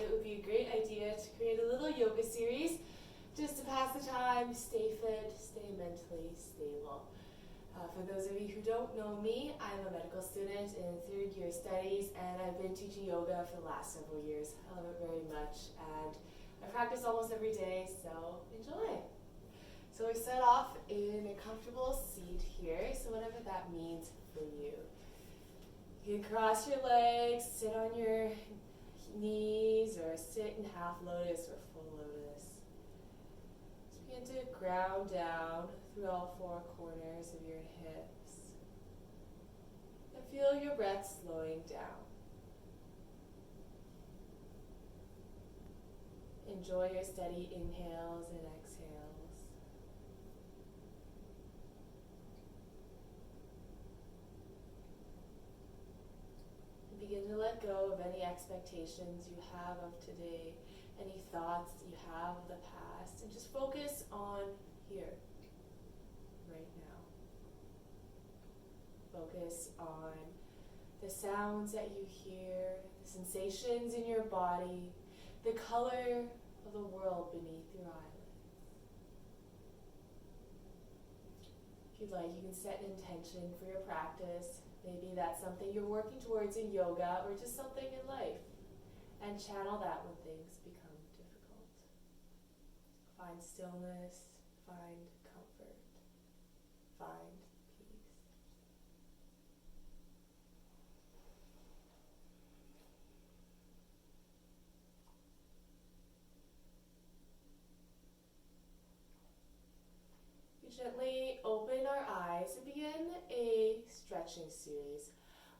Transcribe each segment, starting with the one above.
it would be a great idea to create a little yoga series just to pass the time, stay fit, stay mentally stable. For those of you who don't know me, I'm a medical student in third year studies, and I've been teaching yoga for the last several years. I love it very much, and I practice almost every day, so enjoy. So we start off in a comfortable seat here, so whatever that means for you. You can cross your legs, sit on your knees, or sit in half lotus or full lotus. Just begin to ground down through all four corners of your hips. And feel your breath slowing down. Enjoy your steady inhales and exhales. And begin to let go of any expectations you have of today, any thoughts that you have of the past, and just focus on here, right now. Focus on the sounds that you hear, the sensations in your body, the color of the world beneath your eyelids. If you'd like, you can set an intention for your practice. Maybe that's something you're working towards in yoga or just something in life, and channel that when things become difficult. Find stillness, find comfort, find peace. We gently open our eyes and begin a stretching series.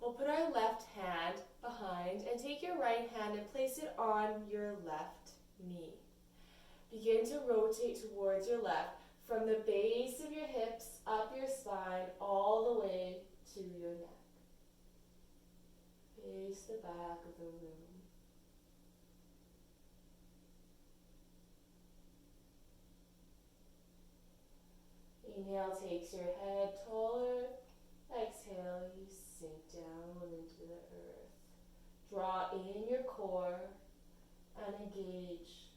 We'll put our left hand behind and take your right hand and place it on your left knee. Begin to rotate towards your left from the base of your hips, up your spine, all the way to your neck. Face the back of the room. Inhale takes your head taller. Exhale, you sink down into the earth. Draw in your core and engage.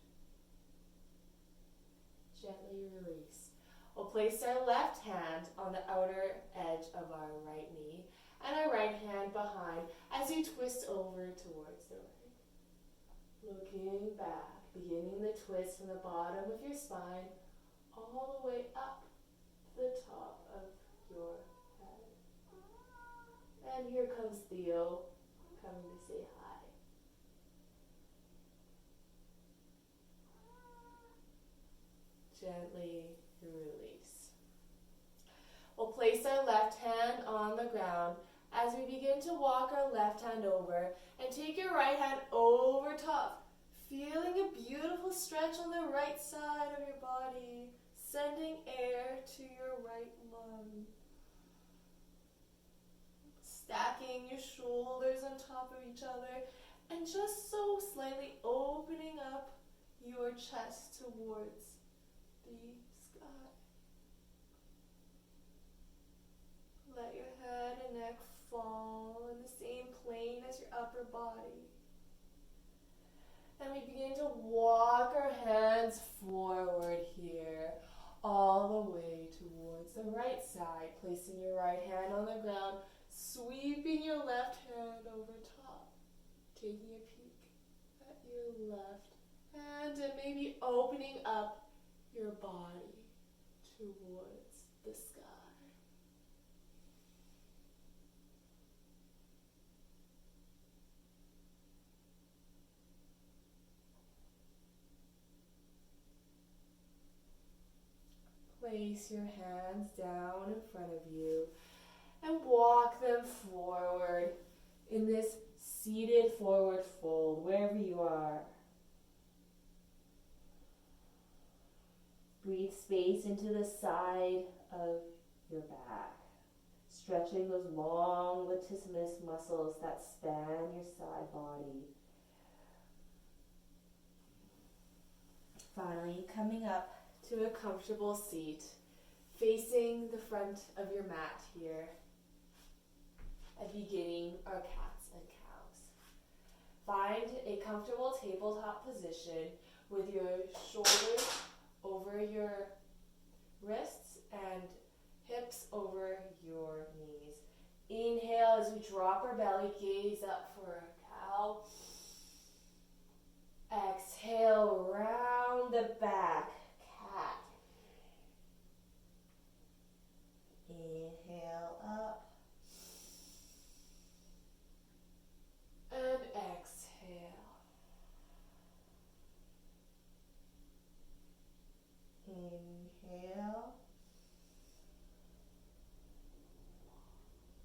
Gently release. We'll place our left hand on the outer edge of our right knee and our right hand behind as you twist over towards the right. Looking back, beginning the twist from the bottom of your spine all the way up to the top of your head. And here comes Theo coming to say hi. Gently release. We'll place our left hand on the ground as we begin to walk our left hand over and take your right hand over top, feeling a beautiful stretch on the right side of your body, sending air to your right lung. Stacking your shoulders on top of each other and just so slightly opening up your chest towards the sky. Let your head and neck fall in the same plane as your upper body. And we begin to walk our hands forward here, all the way towards the right side, placing your right hand on the ground, sweeping your left hand over top, taking a peek at your left hand, and maybe opening up your body towards the sky. Place your hands down in front of you and walk them forward in this seated forward fold, wherever you are. Breathe space into the side of your back, stretching those long latissimus muscles that span your side body. Finally, coming up to a comfortable seat, facing the front of your mat here, and beginning our cats and cows. Find a comfortable tabletop position with your shoulders over your wrists and hips over your knees. Inhale as we drop our belly, gaze up for a cow. Exhale, round the back, cat. Inhale up. And exhale. Inhale.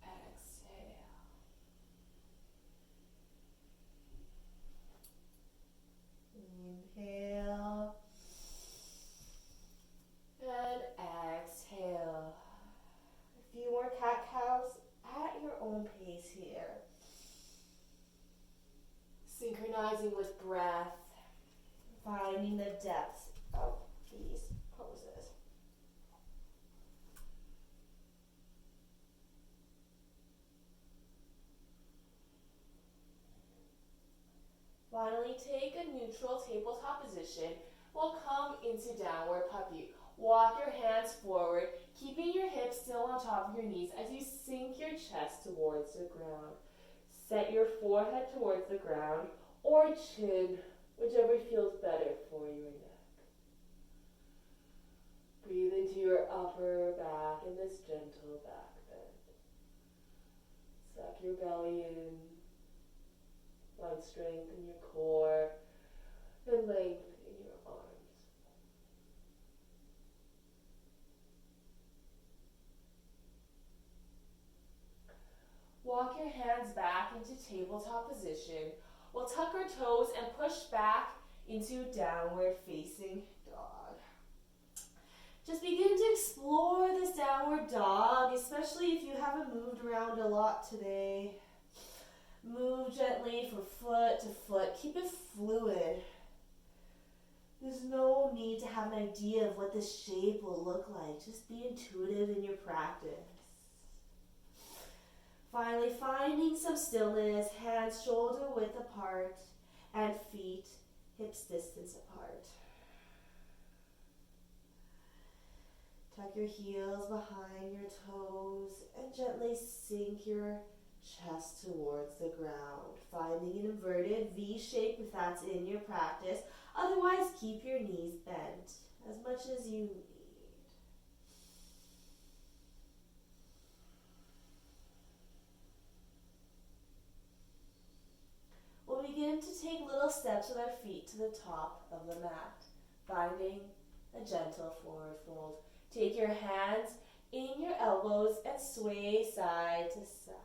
Exhale. Inhale. And exhale. A few more cat-cows at your own pace here. Synchronizing with breath, finding the depths of these poses. Finally, take a neutral tabletop position. We'll come into downward puppy. Walk your hands forward, keeping your hips still on top of your knees as you sink your chest towards the ground. Set your forehead towards the ground or chin, whichever feels better for your neck. Breathe into your upper back in this gentle back bend. Suck your belly in. Find strength in your core and length in your arms. Walk your hands back into tabletop position. We'll tuck our toes and push back into downward facing dog. Just begin to explore this downward dog, especially if you haven't moved around a lot today. Move gently from foot to foot. Keep it fluid. There's no need to have an idea of what this shape will look like. Just be intuitive in your practice. Finally, finding some stillness, hands shoulder width apart and feet hips distance apart. Tuck your heels behind your toes and gently sink your chest towards the ground, finding an inverted V shape if that's in your practice. Otherwise, keep your knees bent as much as you need. We'll begin to take little steps with our feet to the top of the mat, finding a gentle forward fold. Take your hands in your elbows and sway side to side.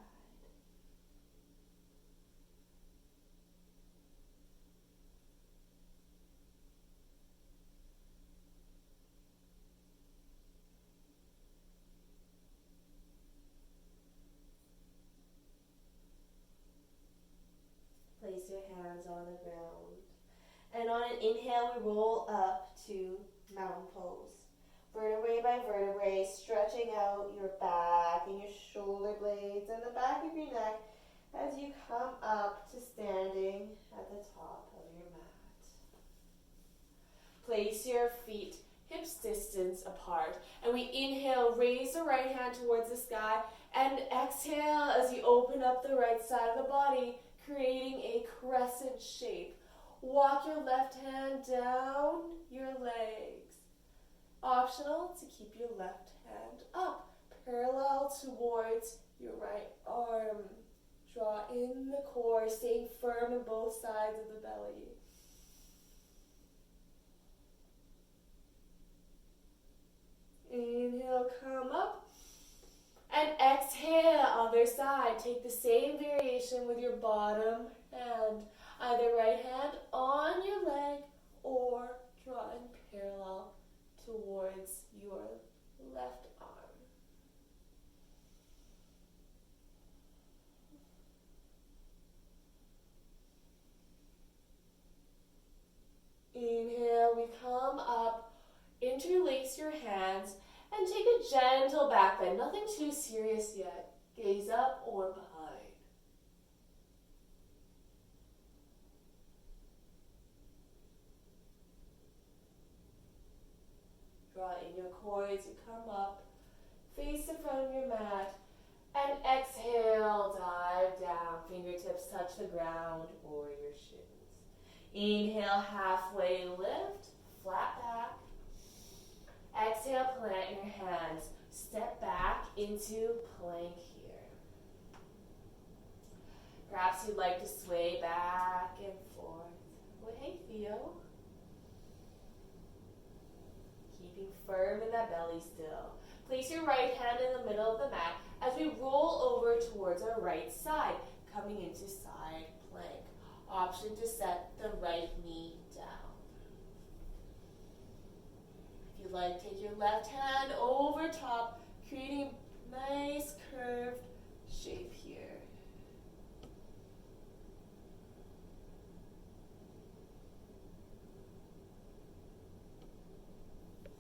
Place your hands on the ground. And on an inhale, we roll up to mountain pose. Vertebrae by vertebrae, stretching out your back and your shoulder blades and the back of your neck as you come up to standing at the top of your mat. Place your feet hips distance apart. And we inhale, raise the right hand towards the sky, and exhale as you open up the right side of the body, creating a crescent shape. Walk your left hand down your legs. Optional to keep your left hand up, parallel towards your right arm. Draw in the core, staying firm in both sides of the belly. Inhale, come up. And exhale, other side. Take the same variation with your bottom hand. Either right hand on your leg or draw in parallel towards your left arm. Inhale, we come up, interlace your hands, and take a gentle back bend. Nothing too serious yet. Gaze up or behind. poise, you come up, face the front of your mat, and exhale, dive down, fingertips touch the ground or your shins. Inhale, halfway lift, flat back. Exhale, plant your hands, step back into plank here. Perhaps you'd like to sway back and forth. Well, hey, Theo. Keeping firm in that belly still. Place your right hand in the middle of the mat as we roll over towards our right side, coming into side plank. Option to set the right knee down. If you'd like, take your left hand over top, creating a nice curved shape here.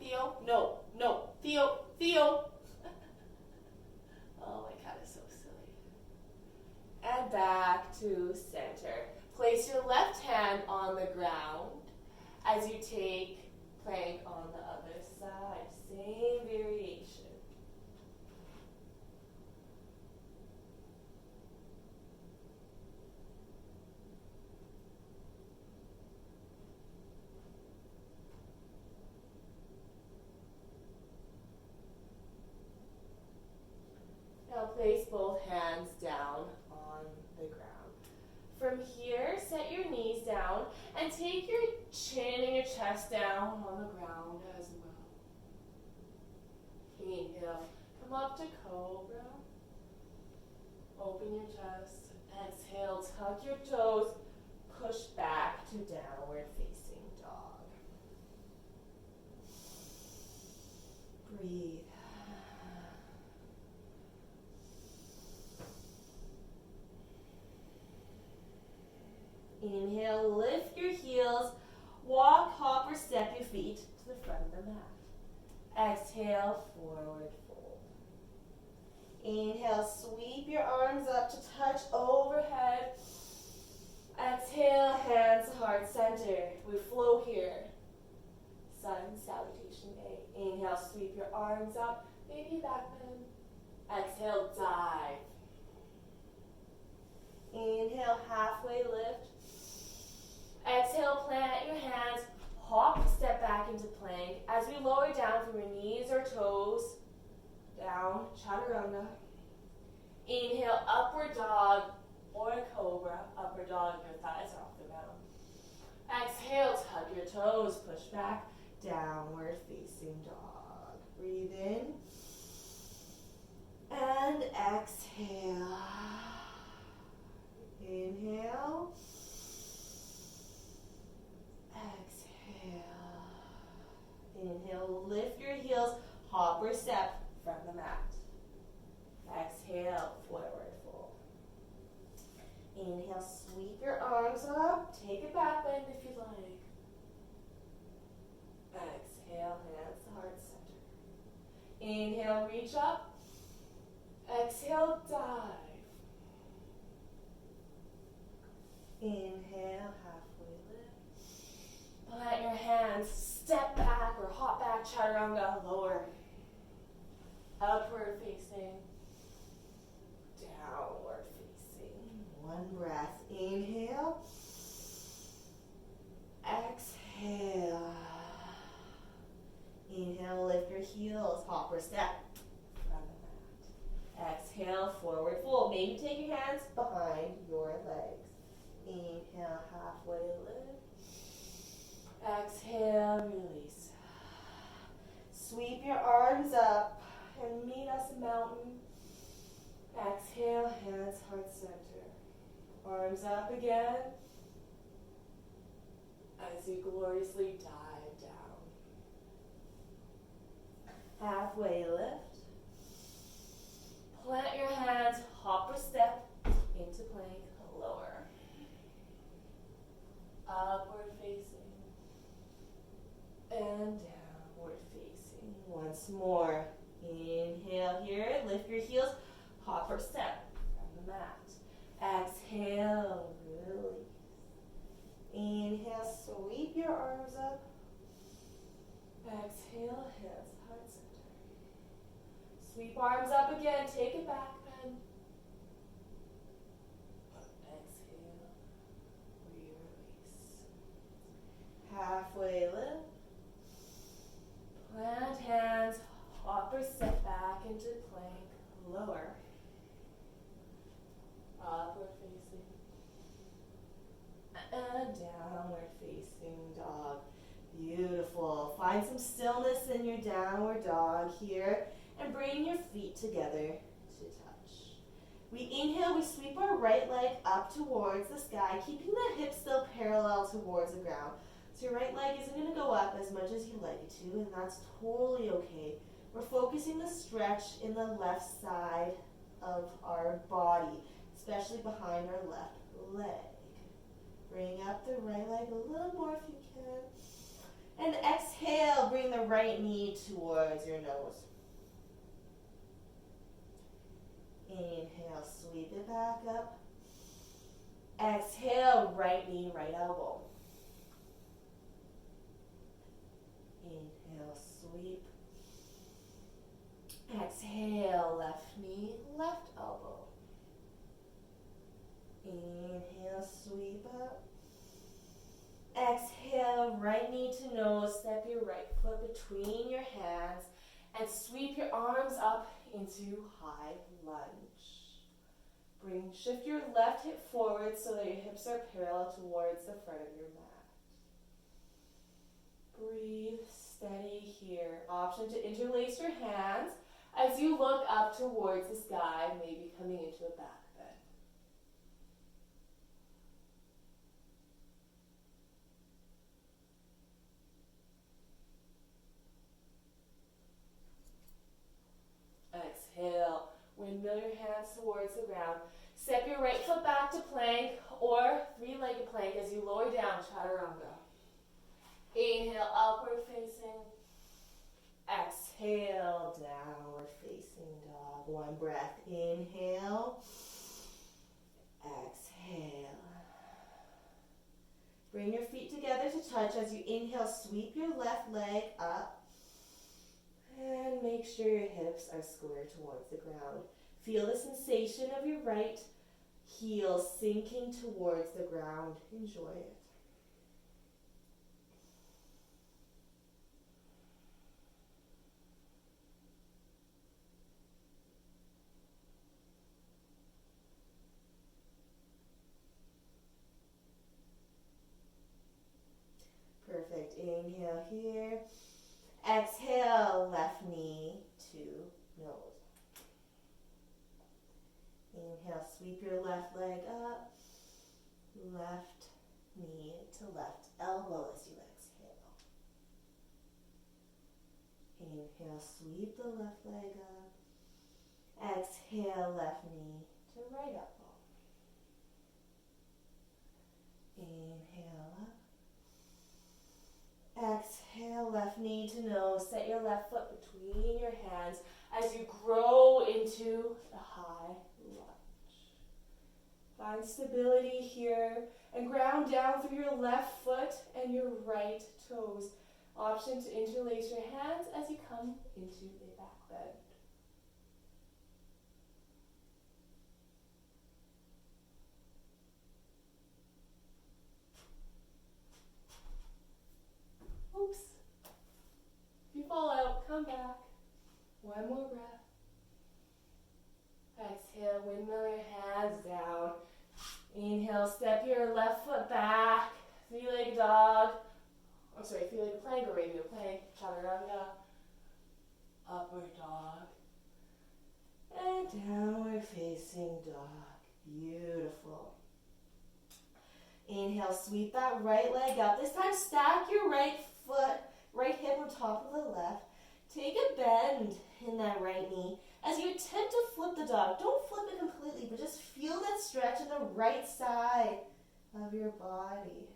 Theo, no, Theo. Oh, my cat is so silly. And back to center. Place your left hand on the ground as you take plank on the other side. Same variation. Now place both hands down on the ground. From here, set your knees down and take your chin and your chest down on the ground as well. Inhale, come up to cobra. Open your chest. Exhale, tuck your toes. Push back to downward facing dog. Breathe. Inhale, lift your heels, walk, hop, or step your feet to the front of the mat. Exhale, forward fold. Inhale, sweep your arms up to touch overhead. Exhale, hands to heart center. We flow here. Sun salutation A. Inhale, sweep your arms up, maybe back bend. Exhale, dive. Inhale, halfway lift. Exhale, plant your hands, hop, step back into plank. As we lower down from your knees or toes, down, chaturanga. Inhale, upward dog or cobra. Upward dog, your thighs are off the ground. Exhale, tuck your toes, push back, downward facing dog. Breathe in and exhale. Inhale. Exhale. Inhale, lift your heels, hop or step from the mat. Exhale, forward fold. Inhale, sweep your arms up, take a back bend if you like. Exhale, hands to heart center. Inhale, reach up. Exhale, dive. Inhale, halfway lift. Plant your hands, step back or hop back, chaturanga, lower. Upward facing, downward facing. One breath, inhale. Exhale. Inhale, lift your heels, hop or step from the mat. Exhale, forward fold. Maybe take your hands behind your legs. Inhale, halfway lift. Exhale, release. Sweep your arms up and meet us mountain. Exhale, hands heart center. Arms up again as you gloriously dive down. Halfway lift. Plant your hands, hop or step into plank, lower. Upward facing and downward facing. Once more. Inhale here, lift your heels, hop or step from the mat. Exhale, release. Inhale, sweep your arms up. Exhale, hands heart center. Sweep arms up again, take it back, bend. Exhale, re-release. Halfway lift. Plant hands, hop or sit back into plank, lower. Upward facing. And downward facing dog. Beautiful. Find some stillness in your downward dog here and bring your feet together to touch. We inhale, we sweep our right leg up towards the sky, keeping the hips still parallel towards the ground. So your right leg isn't going to go up as much as you'd like it to, and that's totally okay. We're focusing the stretch in the left side of our body, especially behind our left leg. Bring up the right leg a little more if you can. And exhale, bring the right knee towards your nose. Inhale, sweep it back up. Exhale, right knee, right elbow. Inhale, sweep. Exhale, left knee, left elbow. Inhale, sweep up. Exhale, right knee to nose, step your right foot between your hands and sweep your arms up into high lunge. Shift your left hip forward so that your hips are parallel towards the front of your mat. Breathe steady here. Option to interlace your hands as you look up towards the sky, maybe coming into a back bend. Exhale, windmill your hands towards the ground. Step your right foot back to plank or three-legged plank as you lower down, chaturanga. Inhale, upward facing. Exhale, downward facing dog. One breath. Inhale. Exhale. Bring your feet together to touch as you inhale. Sweep your left leg up. And make sure your hips are square towards the ground. Feel the sensation of your right heel sinking towards the ground. Enjoy it. Perfect. Inhale here. Exhale, left knee to nose. Inhale, sweep your left leg up. Left knee to left elbow as you exhale. Inhale, sweep the left leg up. Exhale, left knee to right elbow. Inhale up. Exhale, left knee to nose. Set your left foot between your hands as you grow into the high lunge. Find stability here and ground down through your left foot and your right toes. Option to interlace your hands as you come into a back bend. Oops. If you fall out, come back. One more breath. Exhale, windmill your hands down. Inhale, step your left foot back. Three-legged dog. Three-legged plank or regular plank. Chaturanga. Upward dog. And downward facing dog. Beautiful. Inhale, sweep that right leg up. This time stack your right hip on top of the left. Take a bend in that right knee. As you attempt to flip the dog, don't flip it completely, but just feel that stretch in the right side of your body.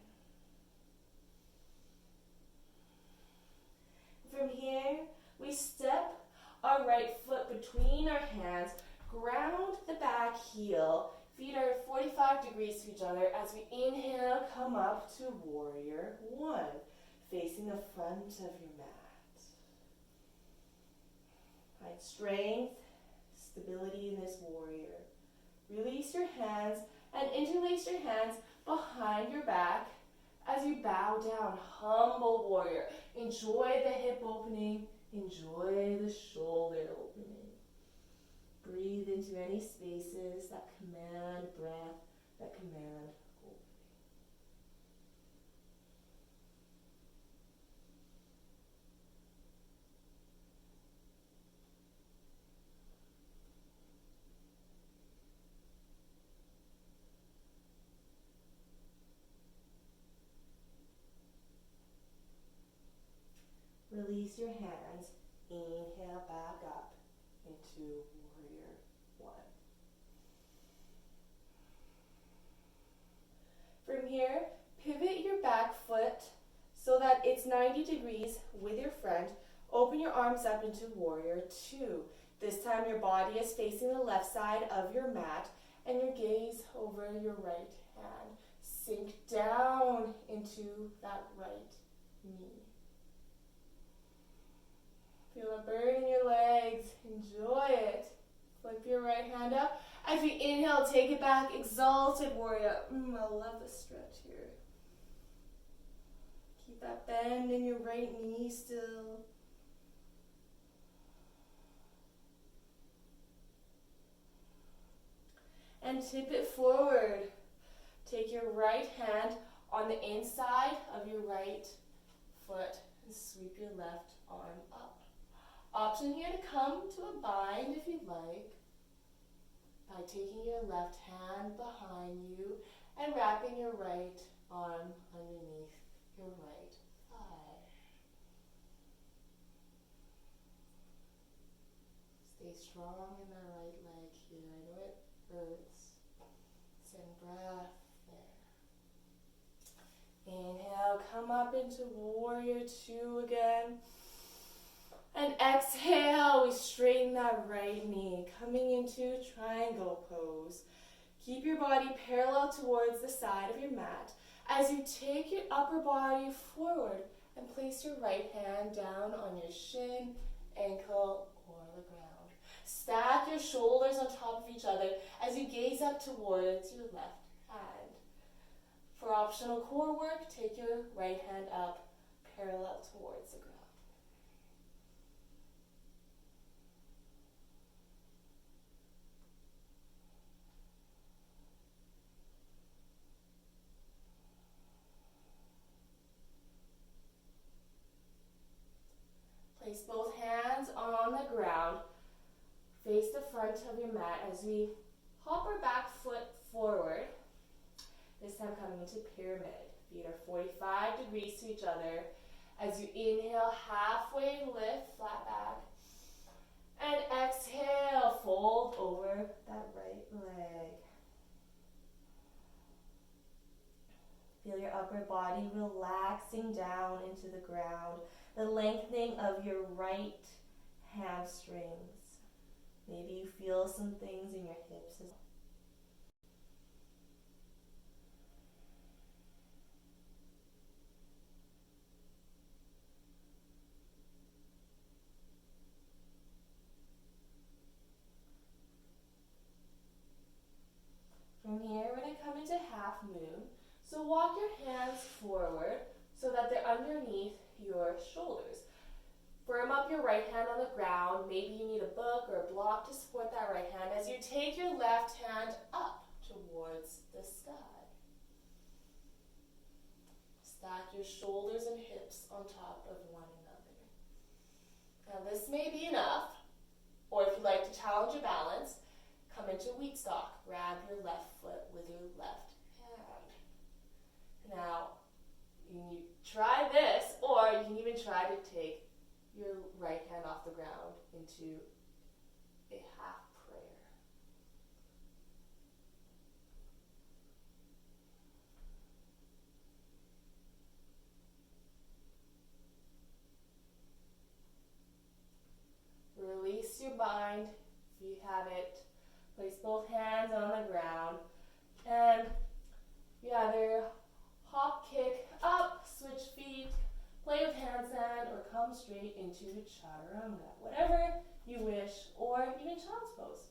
From here, we step our right foot between our hands, ground the back heel. Feet are 45 degrees to each other. As we inhale, come up to warrior one, facing the front of your mat. Find strength, stability in this warrior. Release your hands and interlace your hands behind your back as you bow down, humble warrior. Enjoy the hip opening, enjoy the shoulder opening. Breathe into any spaces that command breath, that command opening. Release your hands, inhale back up into warrior one. From here, pivot your back foot so that it's 90 degrees with your front. Open your arms up into warrior two. This time your body is facing the left side of your mat and your gaze over your right hand. Sink down into that right knee. Feel a burn in your legs. Enjoy it. Flip your right hand up. As we inhale, take it back. Exalted Warrior. I love the stretch here. Keep that bend in your right knee still. And tip it forward. Take your right hand on the inside of your right foot and sweep your left arm up. Option here to come to a bind if you'd like, by taking your left hand behind you and wrapping your right arm underneath your right thigh. Stay strong in the right leg here. I know it hurts. Send breath there. Inhale, come up into warrior two again. And exhale, we straighten that right knee, coming into triangle pose. Keep your body parallel towards the side of your mat as you take your upper body forward and place your right hand down on your shin, ankle, or the ground. Stack your shoulders on top of each other as you gaze up towards your left hand. For optional core work, take your right hand up parallel towards the ground. Place both hands on the ground. Face the front of your mat as we hop our back foot forward. This time coming into pyramid. Feet are 45 degrees to each other. As you inhale, halfway lift, flat back. And exhale, fold over that right leg. Feel your upper body relaxing down into the ground. The lengthening of your right hamstrings. Maybe you feel some things in your hips as well. From here, we're going to come into half moon. So walk your hands forward so that they're underneath your shoulders. Firm up your right hand on the ground. Maybe you need a book or a block to support that right hand as you take your left hand up towards the sky. Stack your shoulders and hips on top of one another. Now this may be enough, or if you'd like to challenge your balance, come into wheat stalk. Grab your left foot with your left hand. Now, you can try this, or you can even try to take your right hand off the ground into a half prayer. Release your bind if you have it. Place both hands on the ground and you either hop, kick up, switch feet, Play with handstand or come straight into chaturanga, whatever you wish, or even child's pose.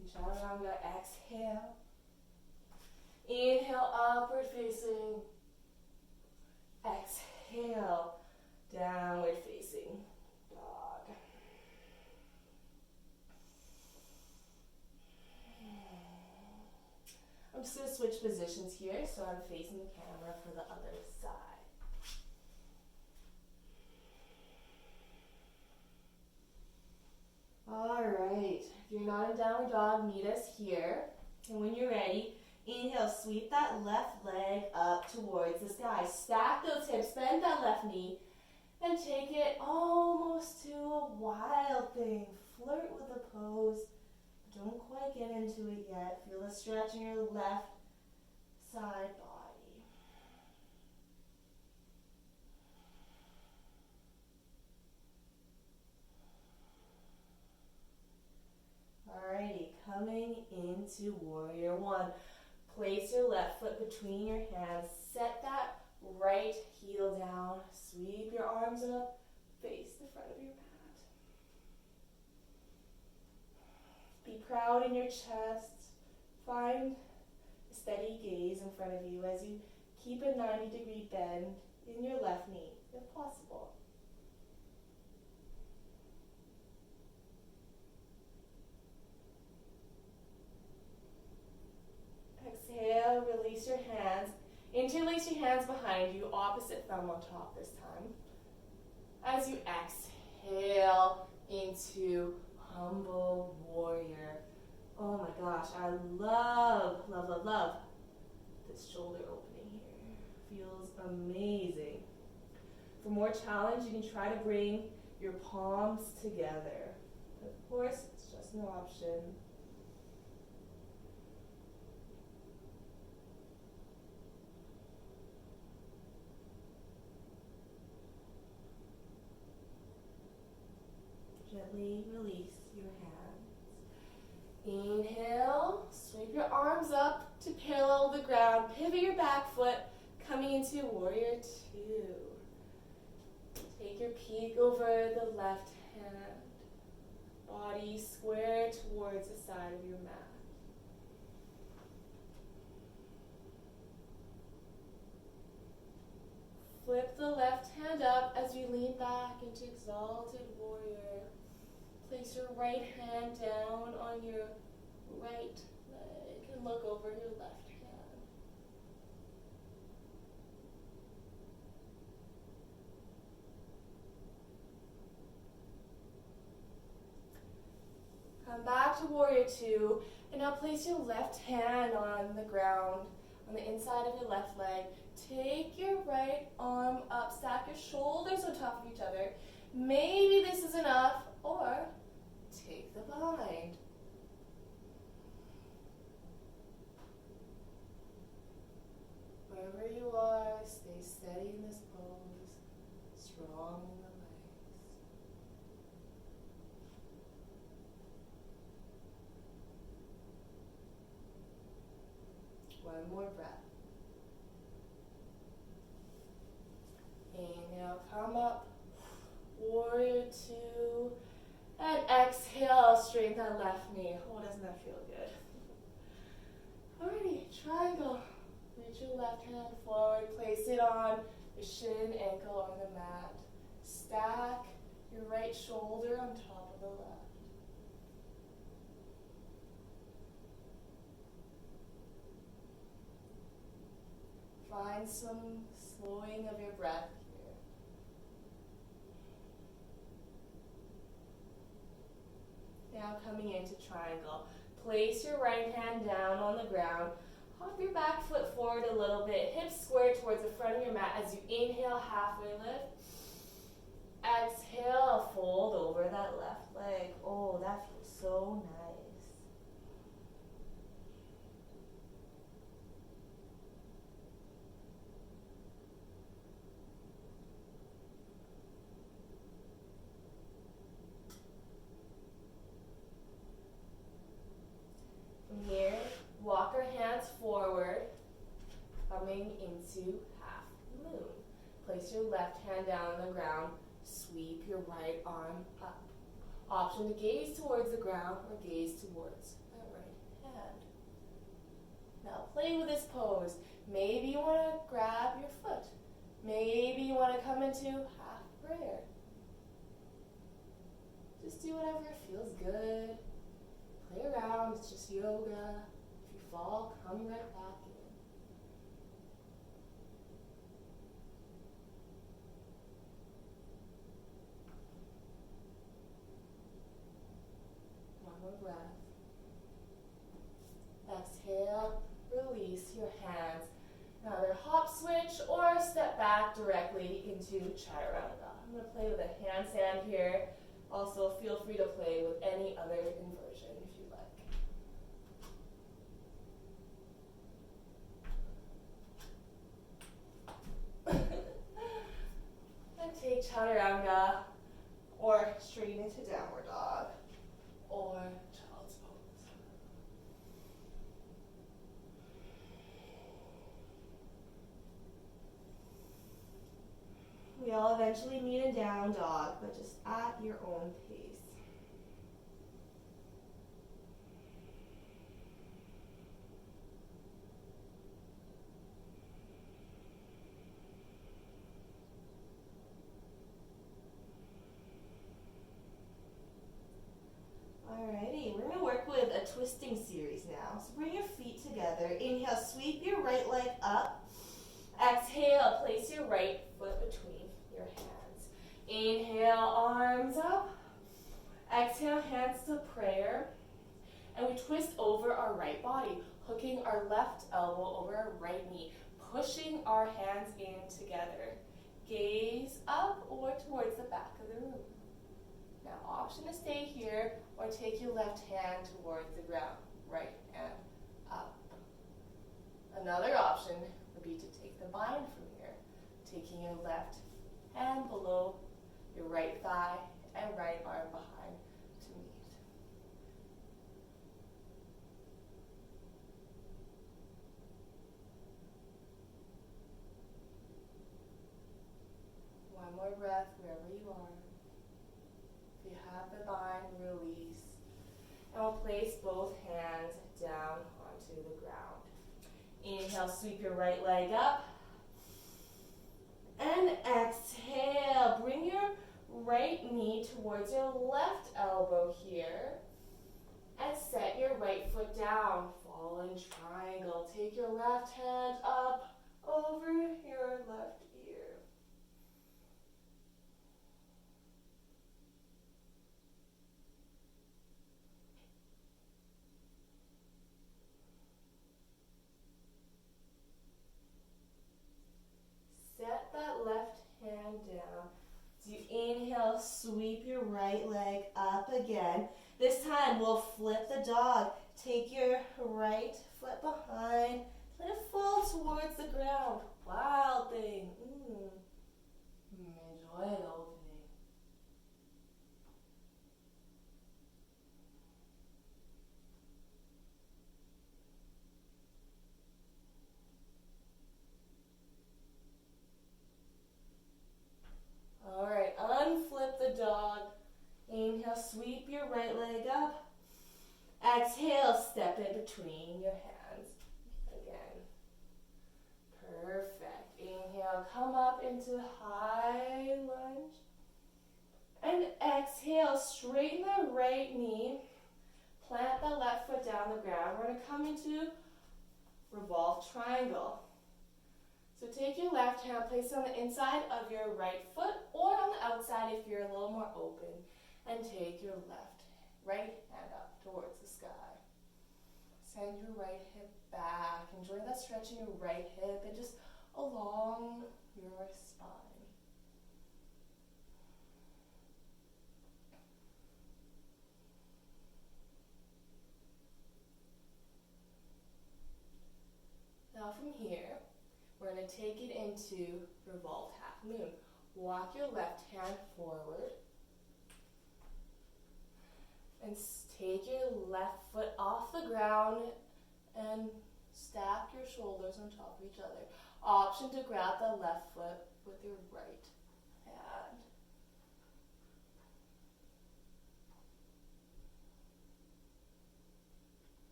In chaturanga, exhale. Inhale, upward facing. Exhale, downward facing dog. I'm just going to switch positions here, so I'm facing the camera for the other side. All right, if you're not in downward dog, meet us here. And when you're ready, inhale, sweep that left leg up towards the sky. Stack those hips, bend that left knee, and take it almost to a wild thing. Flirt with the pose. Don't quite get into it yet. Feel a stretch in your left side body. Alrighty, coming into Warrior One. Place your left foot between your hands. Set that right heel down. Sweep your arms up. Face the front of your mat. Be proud in your chest. Find a steady gaze in front of you as you keep a 90-degree bend in your left knee, if possible. Exhale, release your hands. Interlace your hands behind you, opposite thumb on top this time. As you exhale into Humble Warrior. Oh my gosh, I love, love, love, love this shoulder opening here. Feels amazing. For more challenge, you can try to bring your palms together. Of course, it's just an option. Gently release your hands. Inhale, sweep your arms up to parallel the ground. Pivot your back foot, coming into Warrior Two. Take your peek over the left hand. Body square towards the side of your mat. Flip the left hand up as we lean back into Exalted Warrior. Place your right hand down on your right leg and look over your left hand. Come back to Warrior Two, and now place your left hand on the ground, on the inside of your left leg. Take your right arm up, stack your shoulders on top of each other. Maybe this is enough, or take the bind. Wherever you are, stay steady in this pose, strong in the legs. One more breath. Inhale, come up, Warrior Two, and exhale, straighten that left knee. Oh, doesn't that feel good? Alrighty, triangle. Reach your left hand forward, place it on your shin, ankle on the mat. Stack your right shoulder on top of the left. Find some slowing of your breath here. Now coming into triangle. Place your right hand down on the ground. Hop your back foot forward a little bit. Hips square towards the front of your mat as you inhale, halfway lift. Exhale, fold over that left leg. Oh, that feels so nice. coming into half moon. Place your left hand down on the ground, sweep your right arm up. Option to gaze towards the ground or gaze towards that right hand. Now play with this pose. Maybe you want to grab your foot. Maybe you want to come into half prayer. Just do whatever feels good. Play around, it's just yoga. If you fall, come right back in. One more breath. Exhale, release your hands. Now either hop switch or step back directly into chaturanga. I'm going to play with a handstand here. Also, feel free to play with any other inversion if you like. And take chaturanga or straight into downward dog or child's pose. We all eventually meet in down dog, but just at your own pace. Alrighty, we're going to work with a twisting series now. So bring your feet together. Inhale, sweep your right leg up. Exhale, place your right foot between your hands. Inhale, arms up. Exhale, hands to prayer. And we twist over our right body, hooking our left elbow over our right knee, pushing our hands in together. Gaze up or towards the back of the room. Now, option to stay here or take your left hand towards the ground, right hand up. Another option would be to take the bind from here, taking your left hand below your right thigh and right arm behind to meet. One more breath wherever you are. If you have the bind, release. And we'll place both hands down onto the ground. Inhale, sweep your right leg up. And exhale, bring your right knee towards your left elbow here. And set your right foot down. Fall in triangle. Take your left hand up over your left ear. Set that left hand down. So you inhale, sweep your right leg up again. This time we'll flip the dog. Take your right foot behind. Let it fall towards the ground. Wild thing. Enjoy the opening. All right, unflip the dog. Inhale, sweep your right leg up. Exhale, step it between your hands. Again. Perfect. Inhale, come up into high lunge. And exhale, straighten the right knee. Plant the left foot down the ground. We're going to come into Revolve Triangle. So take your left hand, place it on the inside of your right foot or on the outside if you're a little more open. And take your right hand up towards the sky. Send your right hip back. Enjoy that stretch in your right hip and just along your spine. Now from here, we're going to take it into Revolve Half Moon. Walk your left hand forward. And take your left foot off the ground and Stack your shoulders on top of each other. Option to grab the left foot with your right hand.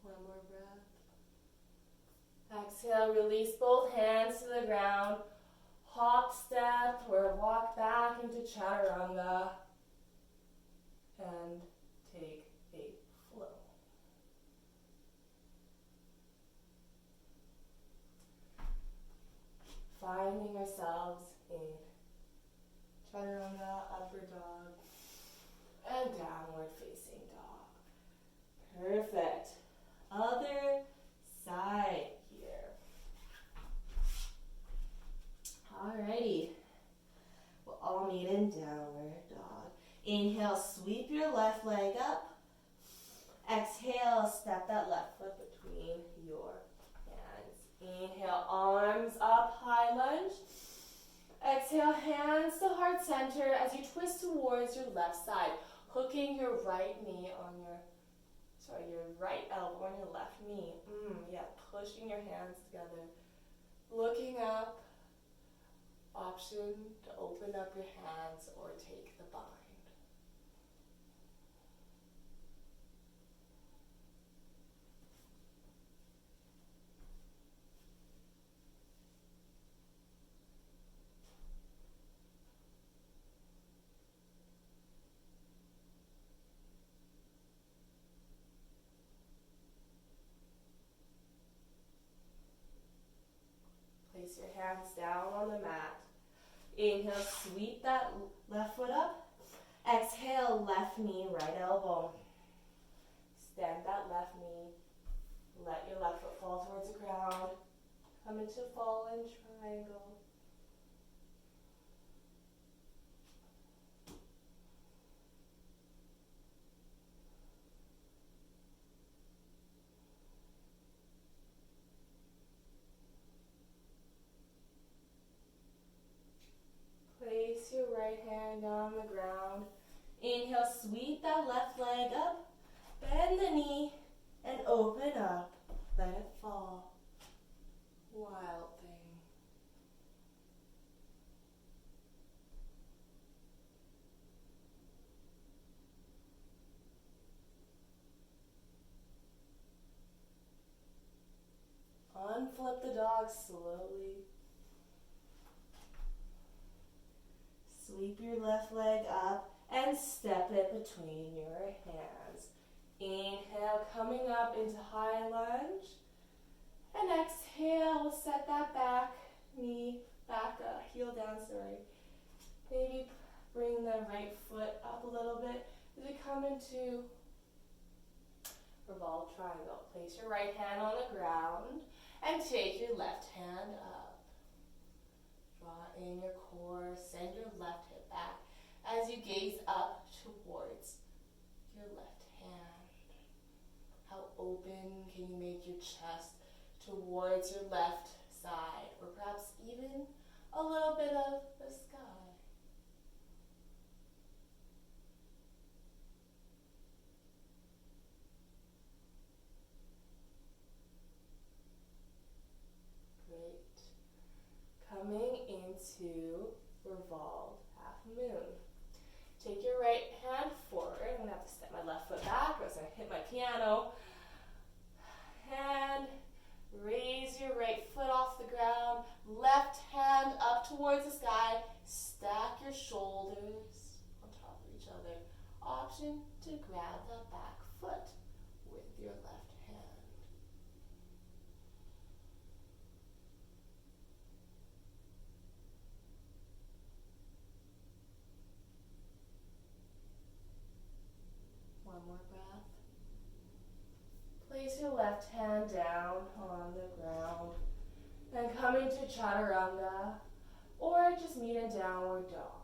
One more breath. Exhale, release both hands to the ground. Hop, step, or walk back into chaturanga. And take a flow. Finding ourselves in chaturanga, upper dog, and downward facing dog. Perfect. Other side here. Alrighty. We'll all meet in downward dog. Inhale, sweep your left leg up. Exhale, step that left foot between your hands. Inhale, arms up, high lunge. Exhale, hands to heart center as you twist towards your left side, hooking your right knee on your right elbow on your left knee. Yeah, pushing your hands together. Looking up. Option to open up your hands or take the bind. Place your hands down on the mat. Inhale, sweep that left foot up. Exhale, left knee, right elbow. Extend that left knee. Let your left foot fall towards the ground. Come into fallen triangle. Place your right hand on the ground. Inhale, sweep that left leg up. Bend the knee and open up. Let it fall. Wild thing. Unflip the dog slowly. Sweep your left leg up and step it between your hands. Inhale, coming up into high lunge. And exhale, we'll set that back knee back up, heel down, Maybe bring the right foot up a little bit as we come into Revolve Triangle. Place your right hand on the ground and take your left hand up. Draw in your core, send your left hip back as you gaze up towards your left hand. How open can you make your chest towards your left side, or perhaps even a little bit of the sky? Great. Coming into Revolve Half Moon. Take your right hand forward. I'm going to have to step my left foot back or else I'm going to hit my piano. And raise your right foot off the ground. Left hand up towards the sky. Stack your shoulders on top of each other. Option to grab that back foot with your left hand. One more breath. Place your left hand down on the ground and come into chaturanga, or just meet in downward dog.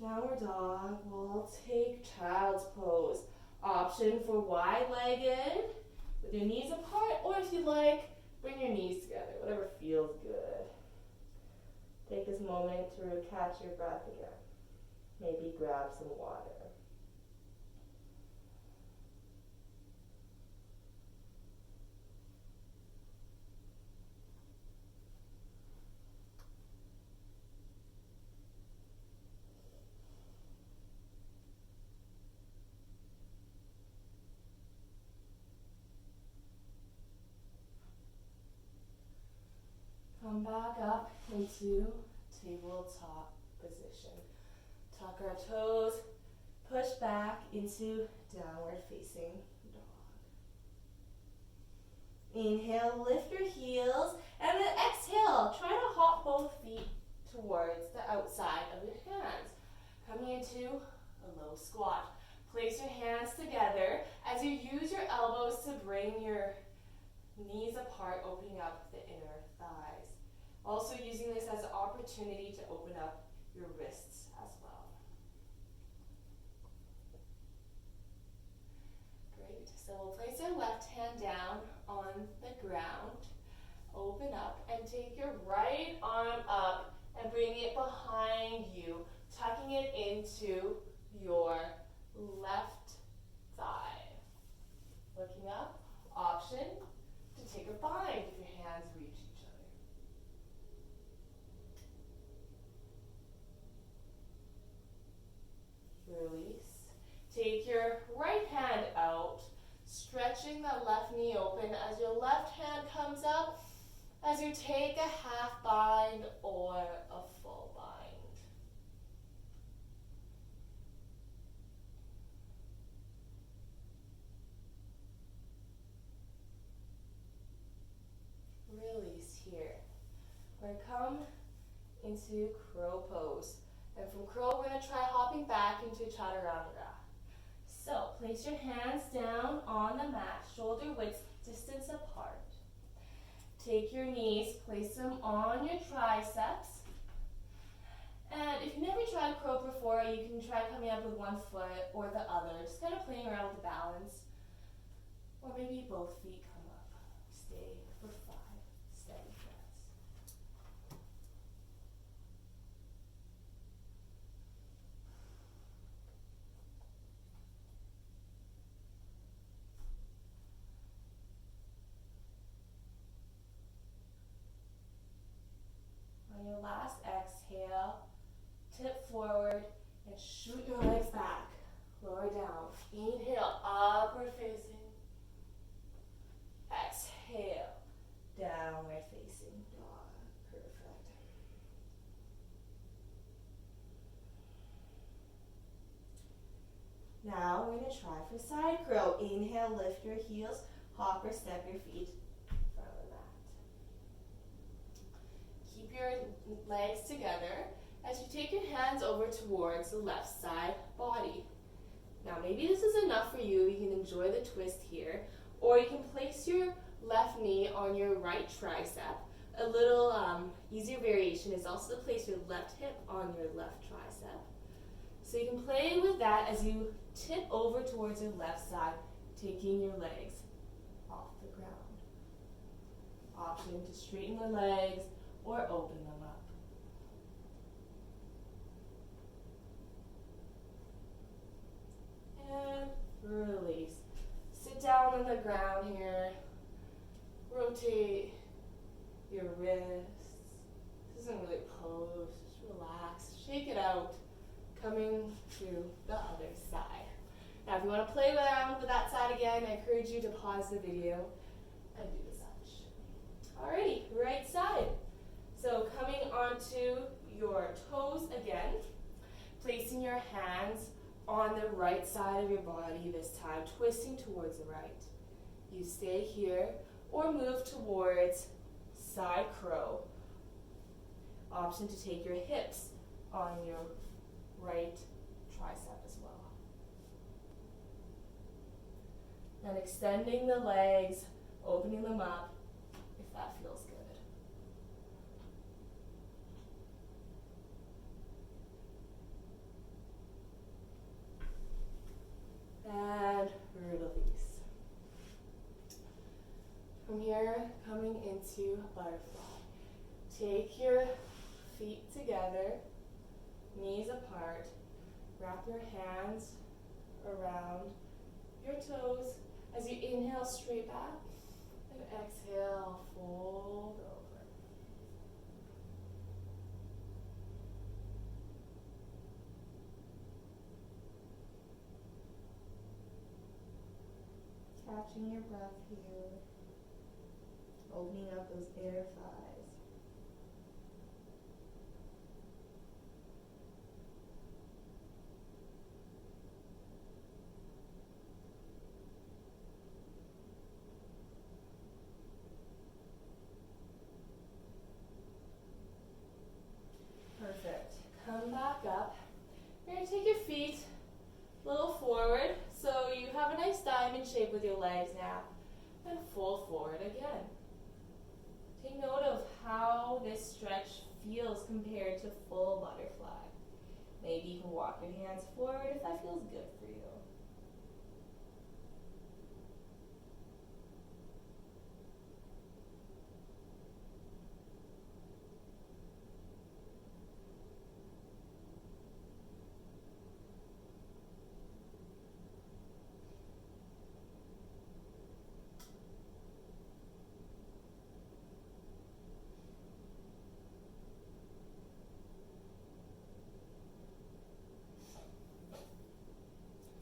Downward dog. We'll take child's pose. Option for wide-legged with your knees apart, or if you like, bring your knees together, whatever feels good. Take this moment to catch your breath again. Maybe grab some water. Come back up into tabletop position. Tuck our toes, push back into downward facing dog. Inhale, lift your heels, and then exhale. Try to hop both feet towards the outside of your hands. Coming into a low squat. Place your hands together as you use your elbows to bring your knees apart, opening up the inner thighs. Also using this as an opportunity to open up your wrists as well. Great. So we'll place our left hand down on the ground. Open up and take your right arm up and bring it behind you, tucking it into your left thigh. Looking up, option to take a bind if your hands reach each other. Release. Take your right hand out, stretching the left knee open as your left hand comes up as you take a half bind or a full bind. Release here. We're going to come into crow pose. And from crow, we're going to try hopping back into chaturanga. So place your hands down on the mat, shoulder width distance apart. Take your knees, place them on your triceps. And if you've never tried crow before, you can try coming up with one foot or the other, just kind of playing around with the balance. Or maybe both feet come up. Stay for 5 steady breaths. On your last exhale, tip forward and shoot your legs back. Lower down. Inhale, upward facing. Exhale, downward facing dog. Perfect. Now we're going to try for side crow. Inhale, lift your heels, hop or step your feet in front of the mat. Keep your legs together as you take your hands over towards the left side body. Now maybe this is enough for you. You can enjoy the twist here. Or you can place your left knee on your right tricep. A little easier variation is also to place your left hip on your left tricep. So you can play with that as you tip over towards your left side, taking your legs off the ground. Option to straighten the legs or open them up. And release. Sit down on the ground here. Rotate your wrists. This isn't really a pose, just relax. Shake it out. Coming to the other side. Now if you want to play around with that side again, I encourage you to pause the video and do such. Alrighty, right side. So coming onto your toes again, placing your hands on the right side of your body this time, twisting towards the right. You stay here or move towards side crow. Option to take your hips on your right tricep as well. And extending the legs, opening them up if that feels good. coming into butterfly. Take your feet together, knees apart. Wrap your hands around your toes as you inhale straight back and exhale, fold over. Catching your breath here, opening up those inner thighs. Perfect. Come back up. You're going to take your feet a little forward so you have a nice diamond shape with your legs now. And fold forward again. Take note of how this stretch feels compared to full butterfly. Maybe you can walk your hands forward if that feels good for you.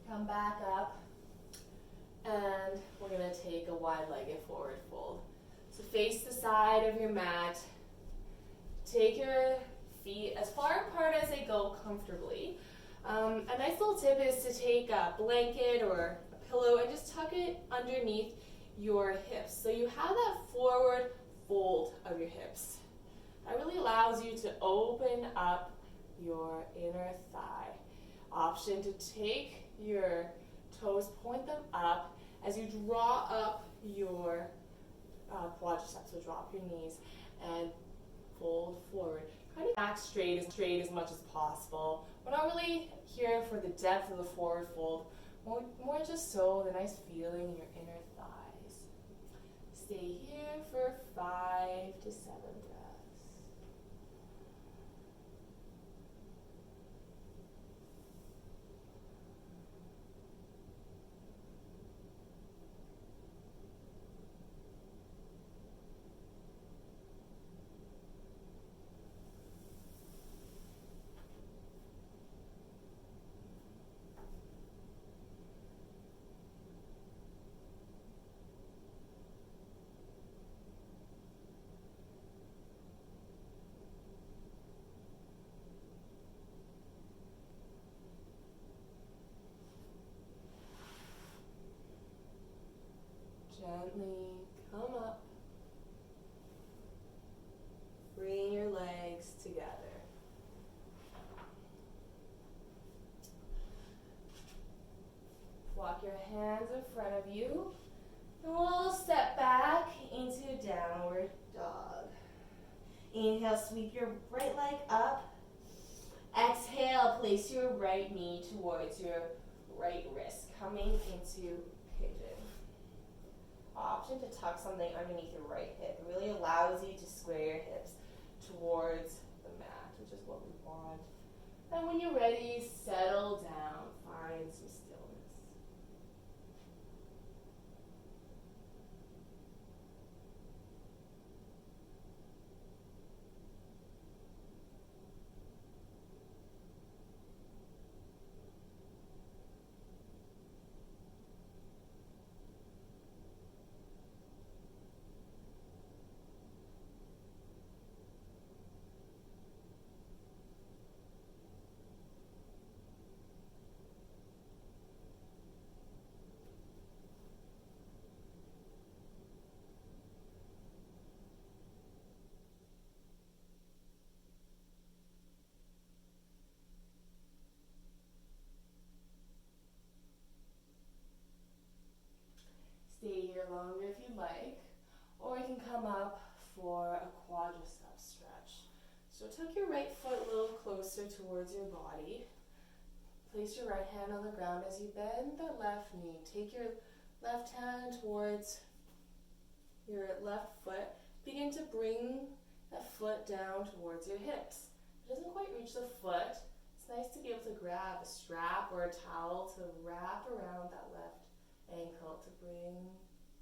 Come back up, and we're going to take a wide-legged forward fold. So face the side of your mat. Take your feet as far apart as they go comfortably. A nice little tip is to take a blanket or a pillow and just tuck it underneath your hips. So you have that forward fold of your hips. That really allows you to open up your inner thigh. Option to take your toes, point them up as you draw up your quadriceps. So drop your knees and fold forward. Try to back straight as much as possible. We're not really here for the depth of the forward fold, more just so the nice feeling in your inner thighs. Stay here for 5 to 7 breaths. Gently come up, bring your legs together. Walk your hands in front of you, and we'll step back into downward dog. Inhale, sweep your right leg up. Exhale, place your right knee towards your right wrist, coming into pigeon. Option to tuck something underneath your right hip. It really allows you to square your hips towards the mat, which is what we want. And when you're ready, settle down, find some stillness. Stay here longer if you'd like, or you can come up for a quadricep stretch. So tuck your right foot a little closer towards your body. Place your right hand on the ground as you bend the left knee. Take your left hand towards your left foot begin to bring that foot down towards your hips. If it doesn't quite reach the foot, it's nice to be able to grab a strap or a towel to wrap around that left ankle to bring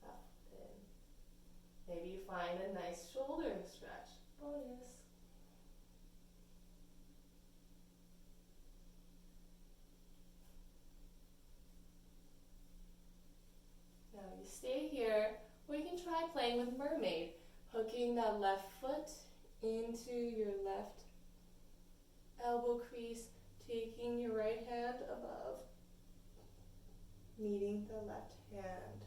that foot in. Maybe you find a nice shoulder stretch. Bonus. Now you stay here, or you can try playing with mermaid, hooking that left foot into your left elbow crease, taking your right hand above, meeting the left hand.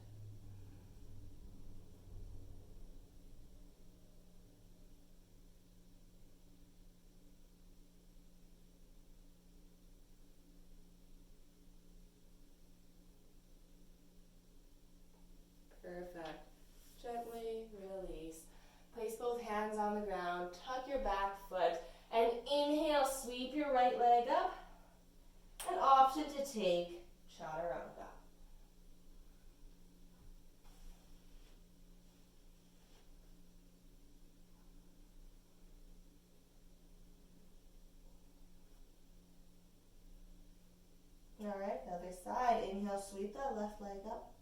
Perfect. Gently release. Place both hands on the ground, tuck your back foot, and inhale, sweep your right leg up. An option to take chaturanga. All right, other side. Inhale, sweep that left leg up.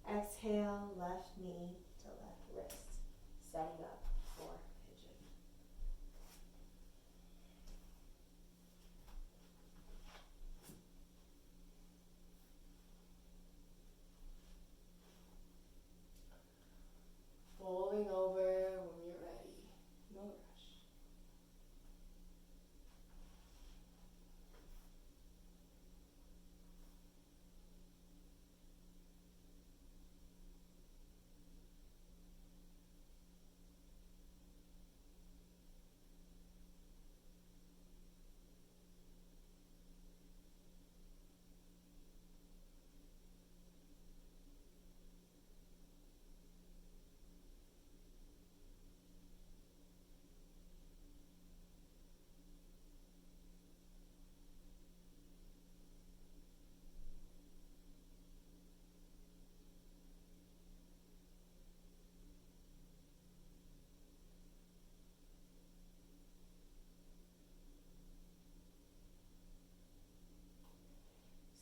Exhale, left knee to left wrist. Setting up for pigeon. Folding over when you're ready. No rush.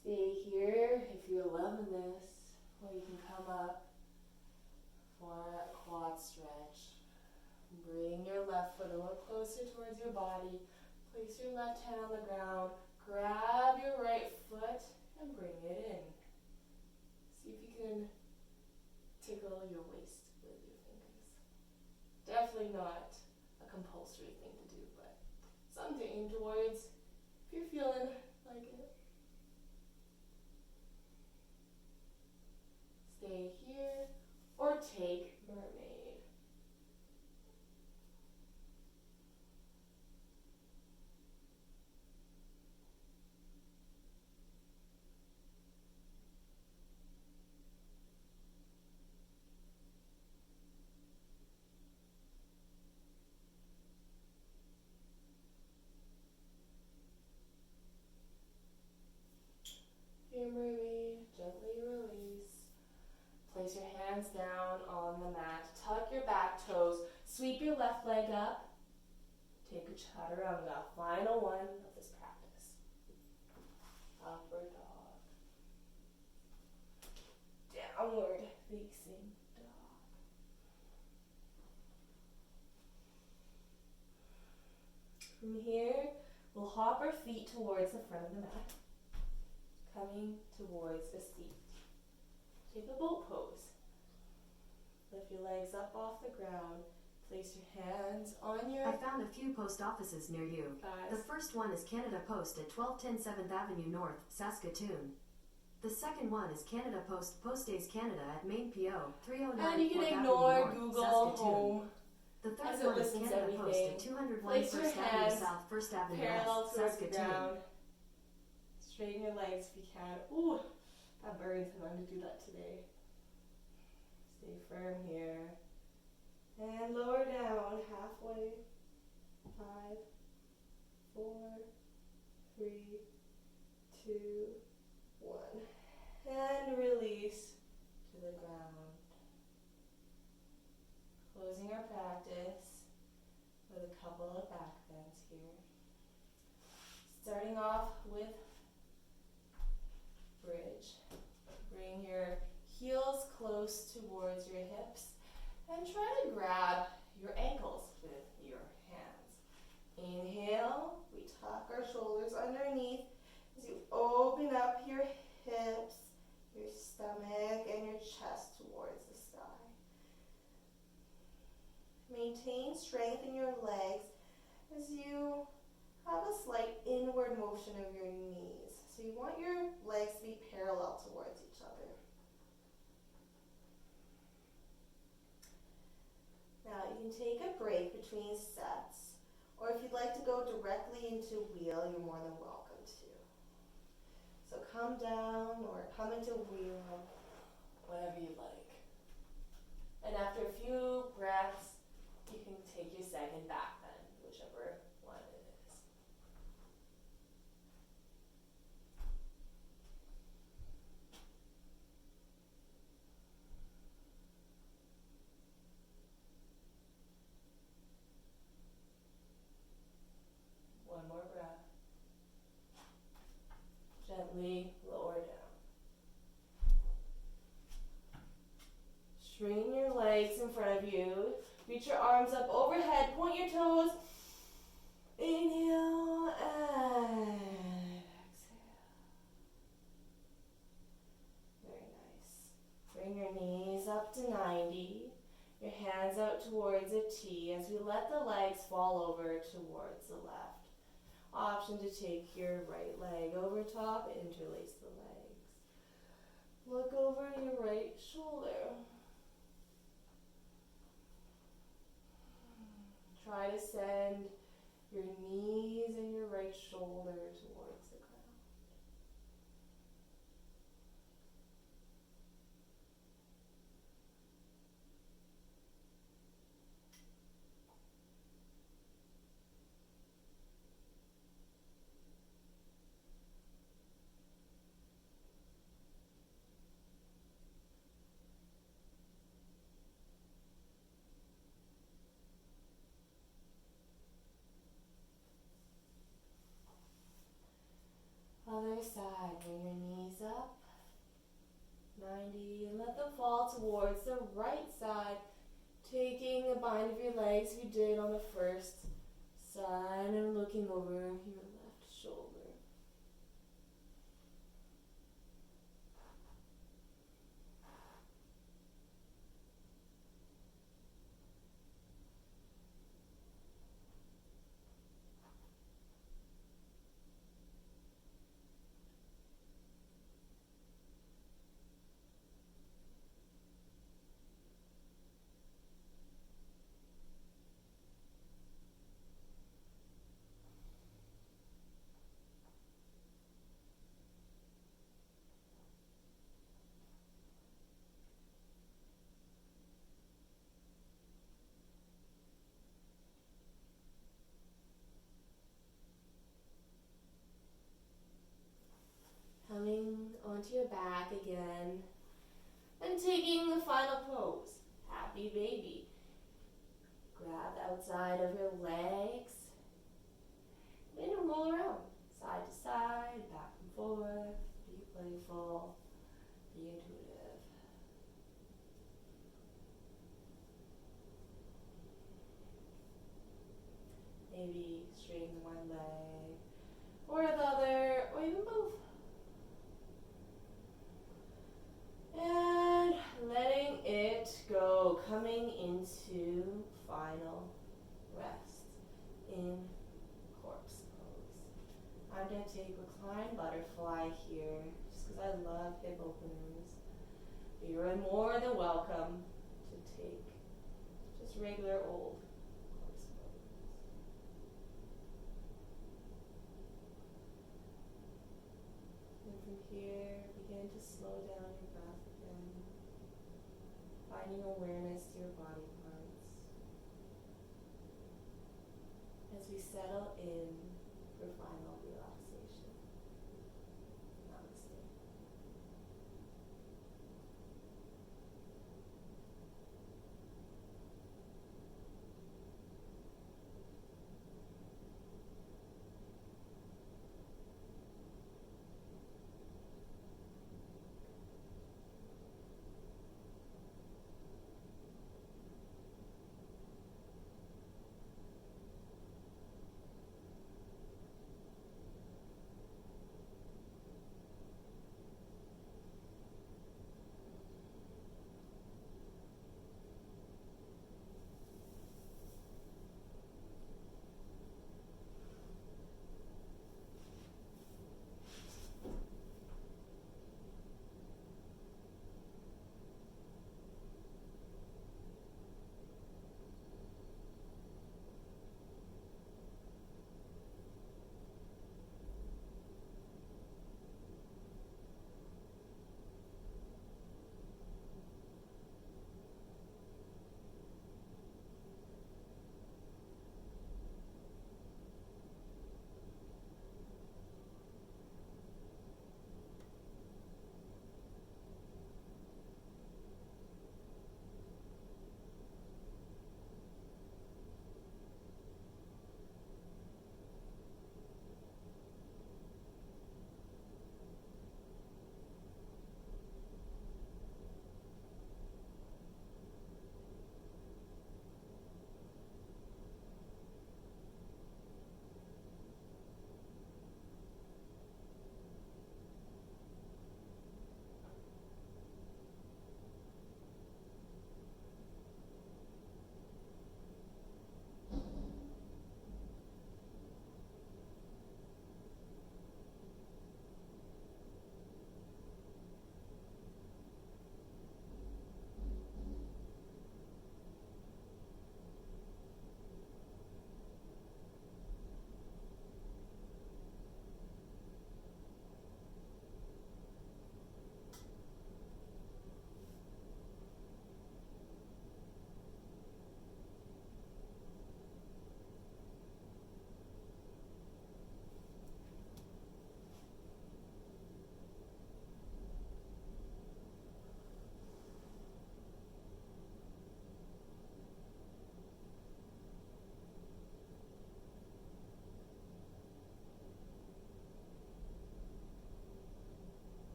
Stay here if you're loving this, or you can come up for a quad stretch. Bring your left foot a little closer towards your body. Place your left hand on the ground. Grab your right foot and bring it in. See if you can tickle your waist with your fingers. Definitely not a compulsory thing to do, but something to aim towards if you're feeling like it. Stay here or take mermaid. Your mermaid, gently release. Place your hands down on the mat. Tuck your back toes. Sweep your left leg up. Take a chaturanga. Final one of this practice. Upward dog. Downward facing dog. From here, we'll hop our feet towards the front of the mat. Coming towards the seat. Take a boat pose. Lift your legs up off the ground. Place your hands on your... I found a few post offices near you. Thighs. The first one is Canada Post at 1210 7th Avenue North, Saskatoon. The second one is Canada Post, Postage Canada at Main PO, 309 And you can 4th ignore Avenue North, Google Saskatoon. Home. The third as it one is listens to Canada Post everything. at 201 Place your 1st Avenue hands South, 1st Avenue Parallel West, towards the Saskatoon. ground. Straighten your legs if you can. Ooh, that burns. I'm going to do that today. Stay firm here. And lower down halfway. 5, 4, 3, 2, 1. And release to the ground. Starting off with bridge. Bring your heels close towards your hips and try to grab your ankles with your hands. Inhale, we tuck our shoulders underneath as you open up your hips, your stomach, and your chest towards the sky. Maintain strength in your legs as you have a slight inward motion of your knees. So you want your legs to be parallel towards each other. Now you can take a break between sets, or if you'd like to go directly into wheel, you're more than welcome to. So come down or come into wheel, whatever you like. And after a few breaths, you can take your second back bend, whichever one it is. One more breath. Gently lower down. Straighten your legs in front of you. Reach your arms up overhead. Point your toes. Inhale and exhale. Very nice. Bring your knees up to 90. Your hands out towards a T as we let the legs fall over towards the left. Option to take your right leg over top, interlace the legs. Look over your right shoulder. Try to send your knees and your right shoulder towards the ground. Other side, bring your knees up, 90, and let them fall towards the right side, taking a bind of your legs you did on the first side and looking over your left shoulder. Coming onto your back again and taking the final pose, happy baby. Grab the outside of your legs and roll around, side to side, back and forth. Be playful, be intuitive. Maybe straighten one leg or the other, or even both. And letting it go, coming into final rest in corpse pose. I'm going to take Recline Butterfly here, just because I love hip openers. But you're more than welcome to take just regular old corpse pose. And from here, begin to slow down your breath again, finding awareness to your body parts as we settle in for final relaxation. Namaste.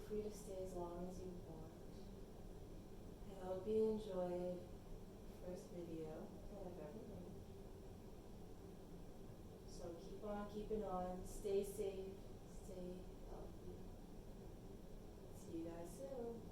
free to stay as long as you want. I hope you enjoyed the first video that I've ever made. So keep on keeping on. Stay safe. Stay healthy. See you guys soon.